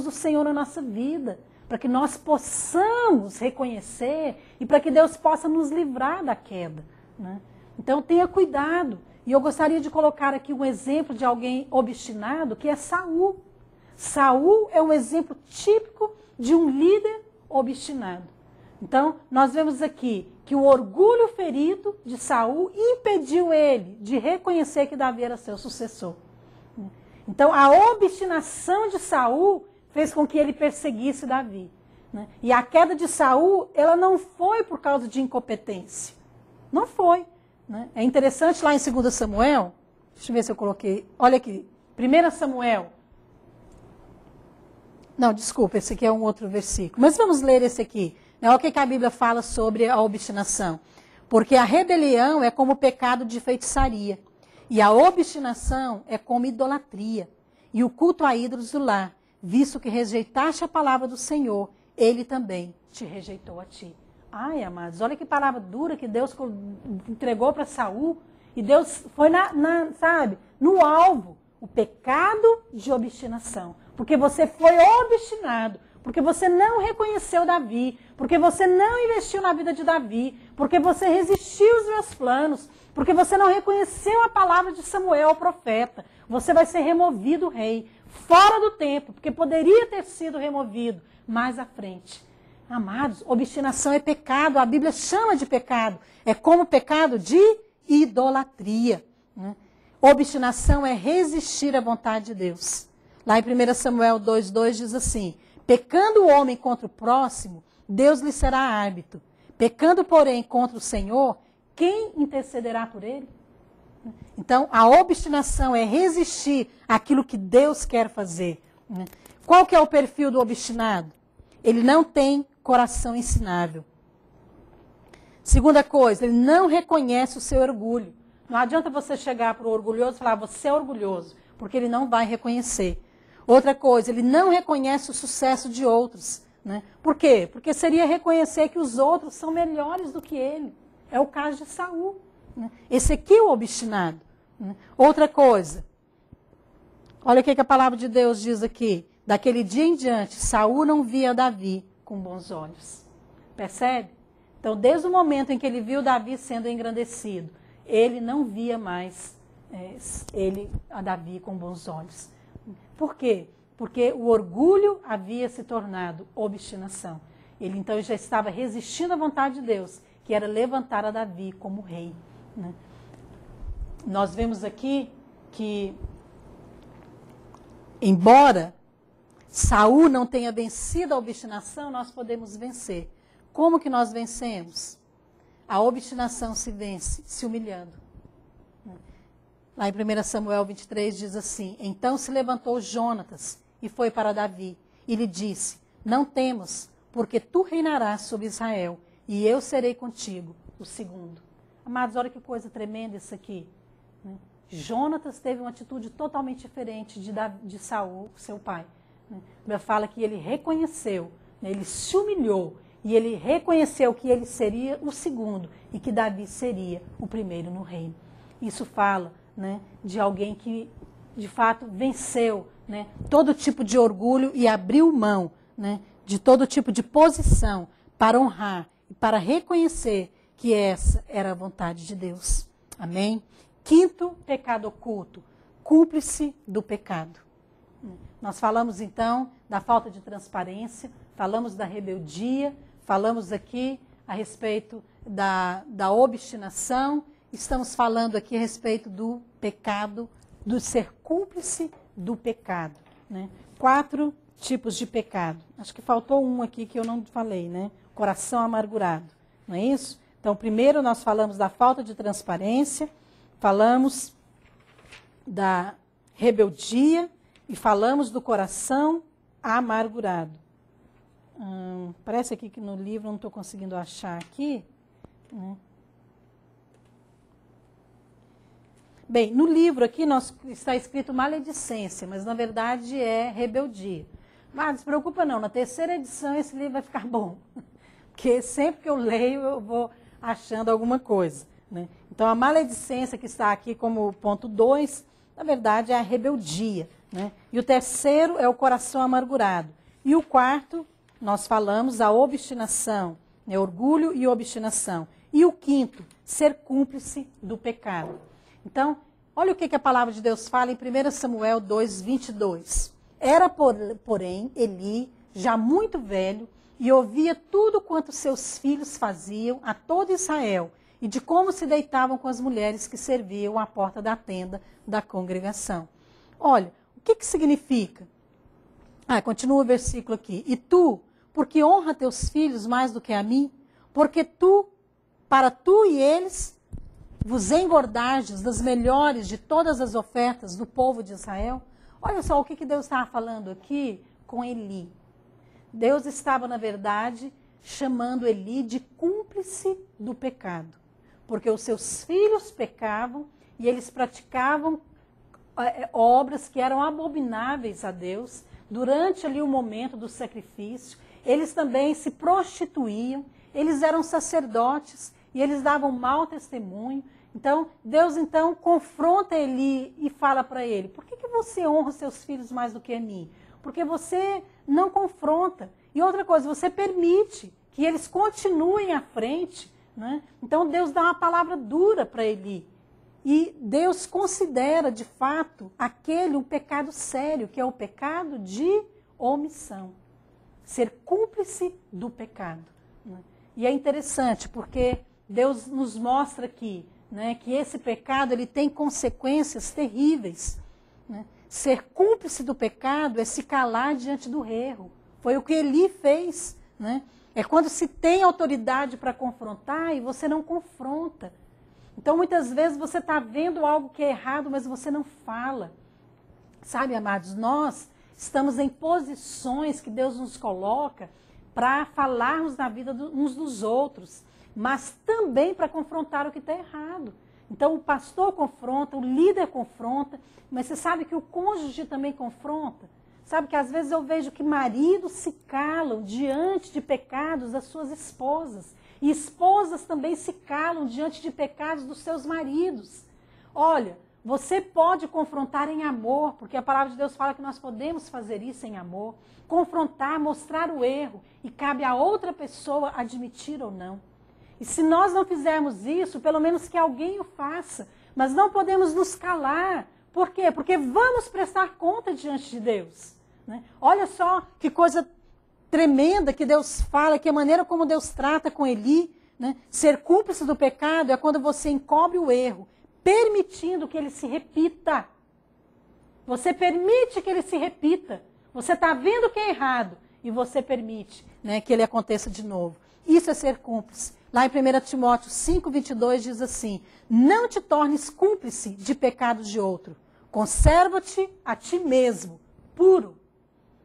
do Senhor na nossa vida, para que nós possamos reconhecer e para que Deus possa nos livrar da queda. Né? Então, tenha cuidado. E eu gostaria de colocar aqui um exemplo de alguém obstinado, que é Saul. Saul é um exemplo típico de um líder obstinado. Então, nós vemos aqui que o orgulho ferido de Saul impediu ele de reconhecer que Davi era seu sucessor. Então, a obstinação de Saul fez com que ele perseguisse Davi. Né? E a queda de Saul, ela não foi por causa de incompetência. Não foi. Né? É interessante lá em 2 Samuel, deixa eu ver se eu coloquei, olha aqui, 1 Samuel. Não, desculpa, esse aqui é um outro versículo. Mas vamos ler esse aqui. Olha o que a Bíblia fala sobre a obstinação. Porque a rebelião é como o pecado de feitiçaria. E a obstinação é como idolatria. E o culto a ídolos do lar. Visto que rejeitaste a palavra do Senhor, ele também te rejeitou a ti. Ai, amados, olha que palavra dura que Deus entregou para Saul. E Deus foi no alvo. O pecado de obstinação. Porque você foi obstinado, porque você não reconheceu Davi, porque você não investiu na vida de Davi, porque você resistiu aos meus planos, porque você não reconheceu a palavra de Samuel, o profeta. Você vai ser removido, rei, fora do tempo, porque poderia ter sido removido mais à frente. Amados, obstinação é pecado, a Bíblia chama de pecado. É como pecado de idolatria. Né? Obstinação é resistir à vontade de Deus. Lá em 1 Samuel 2,2 diz assim: pecando o homem contra o próximo, Deus lhe será árbitro. Pecando, porém, contra o Senhor, quem intercederá por ele? Então, a obstinação é resistir àquilo que Deus quer fazer. Qual que é o perfil do obstinado? Ele não tem coração ensinável. Segunda coisa, ele não reconhece o seu orgulho. Não adianta você chegar para o orgulhoso e falar, você é orgulhoso, porque ele não vai reconhecer. Outra coisa, ele não reconhece o sucesso de outros. Né? Por quê? Porque seria reconhecer que os outros são melhores do que ele. É o caso de Saul. Né? Esse aqui é o obstinado. Né? Outra coisa, olha o que a palavra de Deus diz aqui. Daquele dia em diante, Saul não via Davi com bons olhos. Percebe? Então, desde o momento em que ele viu Davi sendo engrandecido, ele não via mais a Davi com bons olhos. Por quê? Porque o orgulho havia se tornado obstinação. Ele então já estava resistindo à vontade de Deus, que era levantar a Davi como rei. Né? Nós vemos aqui que, embora Saul não tenha vencido a obstinação, nós podemos vencer. Como que nós vencemos? A obstinação se vence se humilhando. Lá em 1 Samuel 23 diz assim, então se levantou Jonatas e foi para Davi e lhe disse, não temas, porque tu reinarás sobre Israel e eu serei contigo, o segundo. Amados, olha que coisa tremenda isso aqui. Né? Jonatas teve uma atitude totalmente diferente de Saul, seu pai. Né? A Bíblia fala que ele reconheceu, né? Ele se humilhou e ele reconheceu que ele seria o segundo e que Davi seria o primeiro no reino. Isso fala, né, de alguém que, de fato, venceu, né, todo tipo de orgulho e abriu mão, né, de todo tipo de posição para honrar e para reconhecer que essa era a vontade de Deus. Amém? Quinto pecado oculto, cúmplice do pecado. Nós falamos, então, da falta de transparência, falamos da rebeldia, falamos aqui a respeito da obstinação. Estamos falando aqui a respeito do pecado, do ser cúmplice do pecado. Né? 4 tipos de pecado. Acho que faltou um aqui que eu não falei, né? Coração amargurado. Não é isso? Então, primeiro nós falamos da falta de transparência, falamos da rebeldia e falamos do coração amargurado. Parece aqui que no livro, não estou conseguindo achar aqui, né? Bem, no livro aqui está escrito maledicência, mas na verdade é rebeldia. Mas não se preocupa não, na terceira edição esse livro vai ficar bom. Porque sempre que eu leio eu vou achando alguma coisa. Né? Então a maledicência que está aqui como ponto 2, na verdade é a rebeldia. Né? E o terceiro é o coração amargurado. E o quarto, nós falamos a obstinação, né? Orgulho e obstinação. E o quinto, ser cúmplice do pecado. Então, olha o que a palavra de Deus fala em 1 Samuel 2, 22. Era, porém, Eli, já muito velho, e ouvia tudo quanto seus filhos faziam a todo Israel, e de como se deitavam com as mulheres que serviam à porta da tenda da congregação. Olha, o que significa? Continua o versículo aqui. E tu, porque honra teus filhos mais do que a mim, porque para tu e eles vos engordastes das melhores de todas as ofertas do povo de Israel. Olha só o que Deus estava falando aqui com Eli. Deus estava, na verdade, chamando Eli de cúmplice do pecado. Porque os seus filhos pecavam e eles praticavam obras que eram abomináveis a Deus. Durante ali o momento do sacrifício, eles também se prostituíam, eles eram sacerdotes e eles davam mau testemunho. Então, Deus confronta Eli e fala para ele, por que você honra os seus filhos mais do que a mim? Porque você não confronta. E outra coisa, você permite que eles continuem à frente. Né? Então, Deus dá uma palavra dura para Eli. E Deus considera, de fato, aquele um pecado sério, que é o pecado de omissão. Ser cúmplice do pecado. Né? E é interessante, porque Deus nos mostra aqui, né, que esse pecado ele tem consequências terríveis. Né? Ser cúmplice do pecado é se calar diante do erro. Foi o que Eli fez. Né? É quando se tem autoridade para confrontar e você não confronta. Então, muitas vezes você está vendo algo que é errado, mas você não fala. Sabe, amados, nós estamos em posições que Deus nos coloca para falarmos na vida uns dos outros, mas também para confrontar o que está errado. Então, o pastor confronta, o líder confronta, mas você sabe que o cônjuge também confronta. Sabe que às vezes eu vejo que maridos se calam diante de pecados das suas esposas. E esposas também se calam diante de pecados dos seus maridos. Olha, você pode confrontar em amor, porque a palavra de Deus fala que nós podemos fazer isso em amor. Confrontar, mostrar o erro, e cabe a outra pessoa admitir ou não. E se nós não fizermos isso, pelo menos que alguém o faça. Mas não podemos nos calar. Por quê? Porque vamos prestar conta diante de Deus. Né? Olha só que coisa tremenda que Deus fala, que a maneira como Deus trata com Eli. Né? Ser cúmplice do pecado é quando você encobre o erro, permitindo que ele se repita. Você permite que ele se repita. Você está vendo que é errado e você permite, né, que ele aconteça de novo. Isso é ser cúmplice. Lá em 1 Timóteo 5:22 diz assim: não te tornes cúmplice de pecados de outro. Conserva-te a ti mesmo, puro.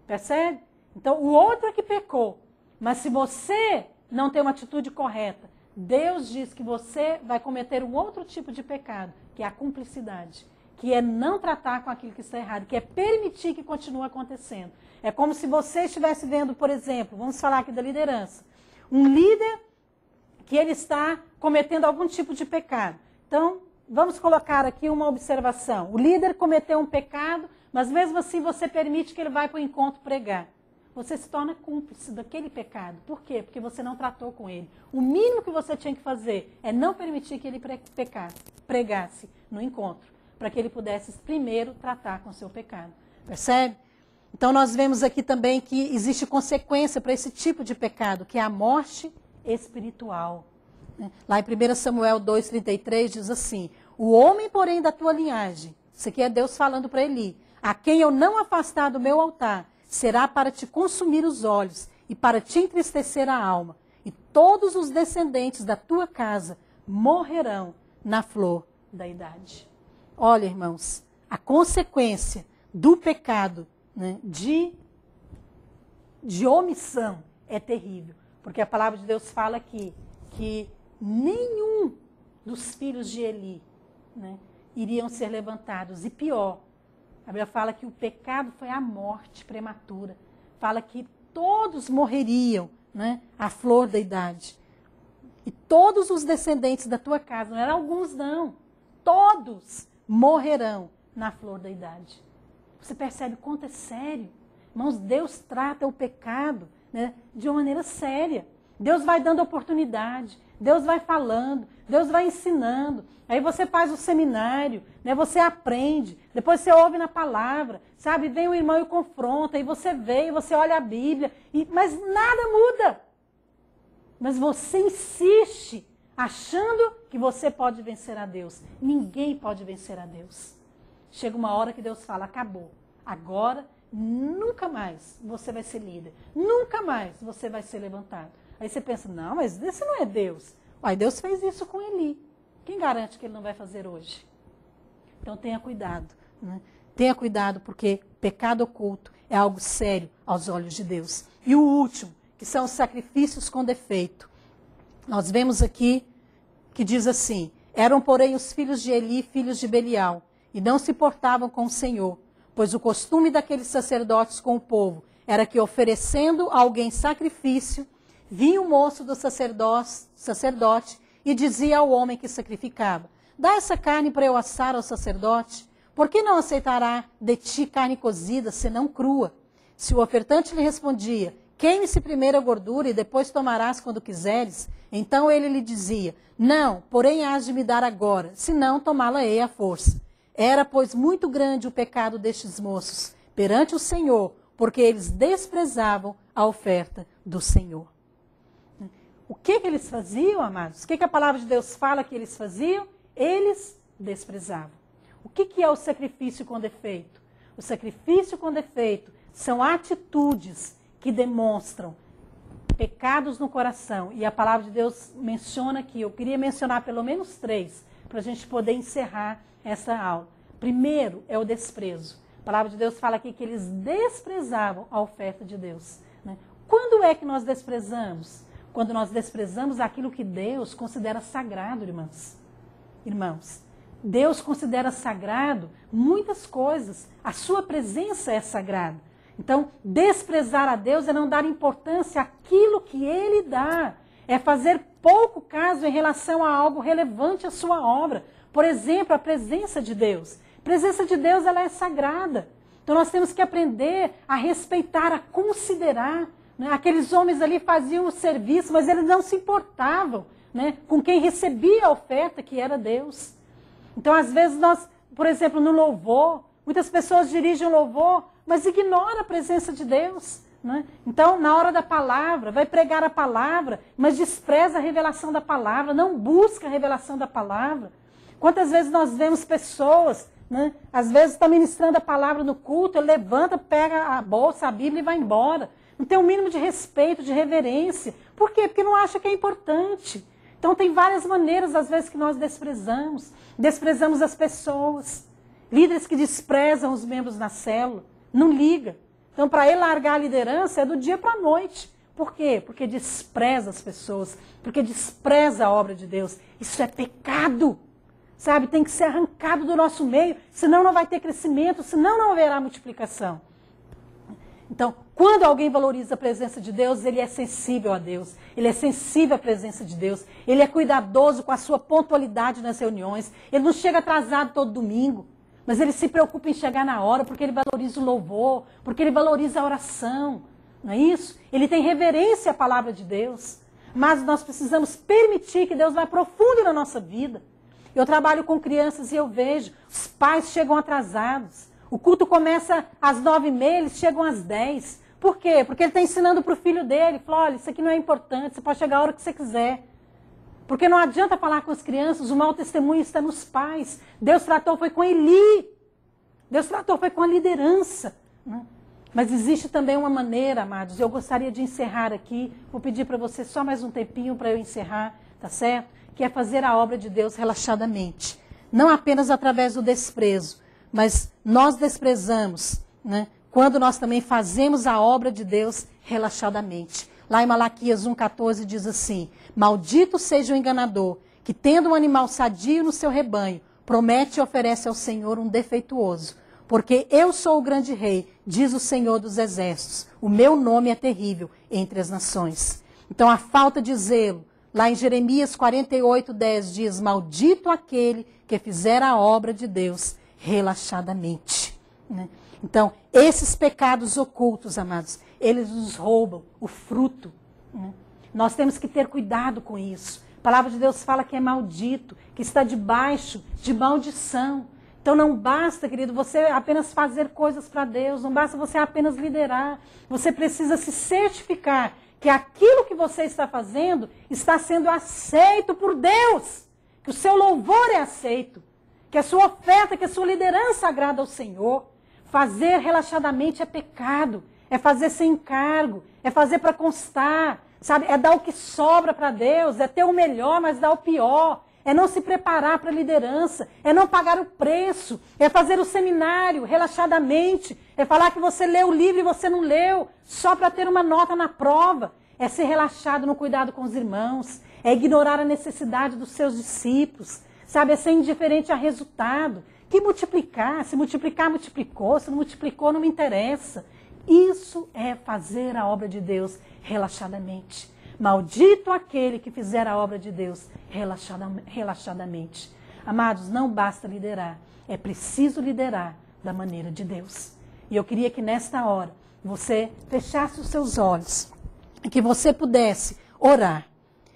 Percebe? Então, o outro é que pecou. Mas se você não tem uma atitude correta, Deus diz que você vai cometer um outro tipo de pecado, que é a cumplicidade. Que é não tratar com aquilo que está errado, que é permitir que continue acontecendo. É como se você estivesse vendo, por exemplo, vamos falar aqui da liderança, um líder que ele está cometendo algum tipo de pecado. Então, vamos colocar aqui uma observação. O líder cometeu um pecado, mas mesmo assim você permite que ele vá para o encontro pregar. Você se torna cúmplice daquele pecado. Por quê? Porque você não tratou com ele. O mínimo que você tinha que fazer é não permitir que ele pregasse no encontro, para que ele pudesse primeiro tratar com o seu pecado. Percebe? Então nós vemos aqui também que existe consequência para esse tipo de pecado, que é a morte espiritual. Lá em 1 Samuel 2,33 diz assim: o homem, porém, da tua linhagem, isso aqui é Deus falando para Eli, a quem eu não afastar do meu altar, será para te consumir os olhos e para te entristecer a alma. E todos os descendentes da tua casa morrerão na flor da idade. Olha, irmãos, a consequência do pecado, né, de omissão é terrível. Porque a palavra de Deus fala aqui que nenhum dos filhos de Eli, né, iriam ser levantados. E pior, a Bíblia fala que o pecado foi a morte prematura. Fala que todos morreriam, né, à flor da idade. E todos os descendentes da tua casa, não eram alguns não, todos morrerão na flor da idade. Você percebe quanto é sério? Irmãos, Deus trata o pecado, né, de uma maneira séria. Deus vai dando oportunidade, Deus vai falando, Deus vai ensinando. Aí você faz o seminário, né, você aprende, depois você ouve na palavra, sabe? Vem o irmão e confronta, aí você vê, você olha a Bíblia, mas nada muda. Mas você insiste, achando que você pode vencer a Deus. Ninguém pode vencer a Deus. Chega uma hora que Deus fala, acabou. Agora, nunca mais você vai ser líder. Nunca mais você vai ser levantado. Aí você pensa, não, mas esse não é Deus. Aí Deus fez isso com Eli. Quem garante que ele não vai fazer hoje? Então tenha cuidado. Né? Tenha cuidado, porque pecado oculto é algo sério aos olhos de Deus. E o último, que são os sacrifícios com defeito. Nós vemos aqui que diz assim: eram, porém, os filhos de Eli, filhos de Belial, e não se portavam com o Senhor, pois o costume daqueles sacerdotes com o povo era que, oferecendo a alguém sacrifício, vinha o moço do sacerdote e dizia ao homem que sacrificava: dá essa carne para eu assar ao sacerdote, por que não aceitará de ti carne cozida, senão crua? Se o ofertante lhe respondia: queime-se primeiro a gordura e depois tomarás quando quiseres, então ele lhe dizia: não, porém hás de me dar agora, senão tomá-la-ei à força. Era, pois, muito grande o pecado destes moços perante o Senhor, porque eles desprezavam a oferta do Senhor. O que eles faziam, amados? O que a palavra de Deus fala que eles faziam? Eles desprezavam. O que é o sacrifício com defeito? O sacrifício com defeito são atitudes que demonstram pecados no coração. E a palavra de Deus menciona aqui, eu queria mencionar pelo menos 3, para a gente poder encerrar essa aula. Primeiro é o desprezo. A palavra de Deus fala aqui que eles desprezavam a oferta de Deus. Né? Quando é que nós desprezamos? Quando nós desprezamos aquilo que Deus considera sagrado, irmãs. Irmãos, Deus considera sagrado muitas coisas. A sua presença é sagrada. Então, desprezar a Deus é não dar importância àquilo que Ele dá. É fazer pouco caso em relação a algo relevante à sua obra. Por exemplo, a presença de Deus. A presença de Deus, ela é sagrada. Então nós temos que aprender a respeitar, a considerar. Né? Aqueles homens ali faziam o serviço, mas eles não se importavam, né, com quem recebia a oferta, que era Deus. Então às vezes nós, por exemplo, no louvor, muitas pessoas dirigem o louvor, mas ignoram a presença de Deus. Né? Então, na hora da palavra, vai pregar a palavra, mas despreza a revelação da palavra, não busca a revelação da palavra. Quantas vezes nós vemos pessoas, né, às vezes está ministrando a palavra no culto, ele levanta, pega a bolsa, a Bíblia e vai embora. Não tem o mínimo de respeito, de reverência. Por quê? Porque não acha que é importante. Então tem várias maneiras, às vezes, que nós desprezamos. Desprezamos as pessoas. Líderes que desprezam os membros da célula. Não liga. Então, para ele largar a liderança é do dia para a noite. Por quê? Porque despreza as pessoas. Porque despreza a obra de Deus. Isso é pecado. Sabe? Tem que ser arrancado do nosso meio. Senão não vai ter crescimento. Senão não haverá multiplicação. Então, quando alguém valoriza a presença de Deus, ele é sensível a Deus. Ele é sensível à presença de Deus. Ele é cuidadoso com a sua pontualidade nas reuniões. Ele não chega atrasado todo domingo. Mas ele se preocupa em chegar na hora, porque ele valoriza o louvor, porque ele valoriza a oração. Não é isso? Ele tem reverência à palavra de Deus. Mas nós precisamos permitir que Deus vá profundo na nossa vida. Eu trabalho com crianças e eu vejo, os pais chegam atrasados. O culto começa às 9h30, eles chegam às 10. Por quê? Porque ele está ensinando para o filho dele. Fala, olha, isso aqui não é importante, você pode chegar a hora que você quiser. Porque não adianta falar com as crianças, o mau testemunho está nos pais. Deus tratou foi com Eli. Deus tratou foi com a liderança. Né? Mas existe também uma maneira, amados, eu gostaria de encerrar aqui, vou pedir para você só mais um tempinho para eu encerrar, tá certo? Que é fazer a obra de Deus relaxadamente. Não apenas através do desprezo, mas nós desprezamos, né, quando nós também fazemos a obra de Deus relaxadamente. Lá em Malaquias 1,14 diz assim, maldito seja o enganador, que tendo um animal sadio no seu rebanho, promete e oferece ao Senhor um defeituoso. Porque eu sou o grande rei, diz o Senhor dos exércitos, o meu nome é terrível entre as nações. Então a falta de zelo, lá em Jeremias 48,10 diz, maldito aquele que fizer a obra de Deus relaxadamente. Né? Então, esses pecados ocultos, amados, eles nos roubam o fruto. Né? Nós temos que ter cuidado com isso. A palavra de Deus fala que é maldito, que está debaixo de maldição. Então não basta, querido, você apenas fazer coisas para Deus, não basta você apenas liderar. Você precisa se certificar que aquilo que você está fazendo está sendo aceito por Deus. Que o seu louvor é aceito. Que a sua oferta, que a sua liderança agrada ao Senhor. Fazer relaxadamente é pecado. É fazer sem encargo. É fazer para constar. Sabe? É dar o que sobra para Deus. É ter o melhor, mas dar o pior. É não se preparar para a liderança. É não pagar o preço. É fazer o seminário relaxadamente. É falar que você leu o livro e você não leu. Só para ter uma nota na prova. É ser relaxado no cuidado com os irmãos. É ignorar a necessidade dos seus discípulos. Sabe, é ser indiferente a resultado. Que multiplicar, se multiplicar, multiplicou. Se não multiplicou, não me interessa. Isso é fazer a obra de Deus relaxadamente. Maldito aquele que fizer a obra de Deus relaxadamente. Amados, não basta liderar. É preciso liderar da maneira de Deus. E eu queria que nesta hora você fechasse os seus olhos e que você pudesse orar.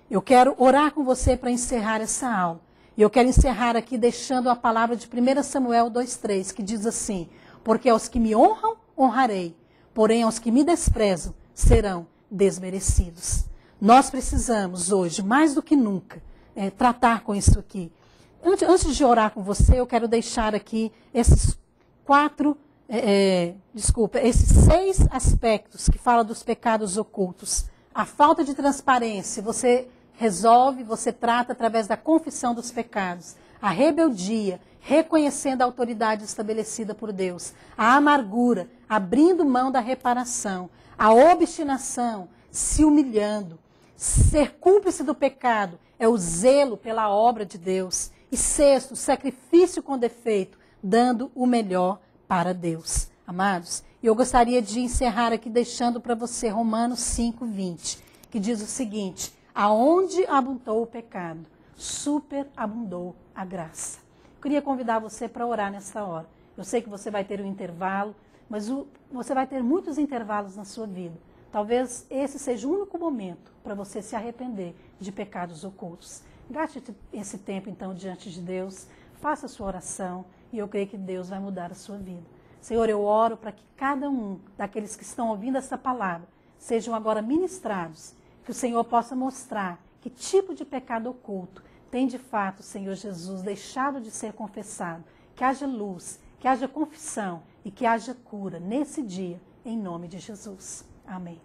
Eu quero orar com você para encerrar essa aula. E eu quero encerrar aqui deixando a palavra de 1 Samuel 2,3, que diz assim, porque aos que me honram, honrarei, porém aos que me desprezam, serão desmerecidos. Nós precisamos hoje, mais do que nunca, tratar com isso aqui. Antes de orar com você, eu quero deixar aqui esses esses 6 aspectos que falam dos pecados ocultos. A falta de transparência, você resolve, você trata através da confissão dos pecados. A rebeldia, reconhecendo a autoridade estabelecida por Deus. A amargura, abrindo mão da reparação. A obstinação, se humilhando. Ser cúmplice do pecado é o zelo pela obra de Deus. E 6, sacrifício com defeito, dando o melhor para Deus. Amados, eu gostaria de encerrar aqui deixando para você Romanos 5:20, que diz o seguinte: aonde abundou o pecado, superabundou a graça. Eu queria convidar você para orar nessa hora. Eu sei que você vai ter um intervalo, mas você vai ter muitos intervalos na sua vida. Talvez esse seja o único momento para você se arrepender de pecados ocultos. Gaste esse tempo, então, diante de Deus, faça a sua oração e eu creio que Deus vai mudar a sua vida. Senhor, eu oro para que cada um daqueles que estão ouvindo essa palavra sejam agora ministrados, que o Senhor possa mostrar que tipo de pecado oculto tem de fato, Senhor Jesus, deixado de ser confessado, que haja luz, que haja confissão e que haja cura nesse dia, em nome de Jesus. Amém.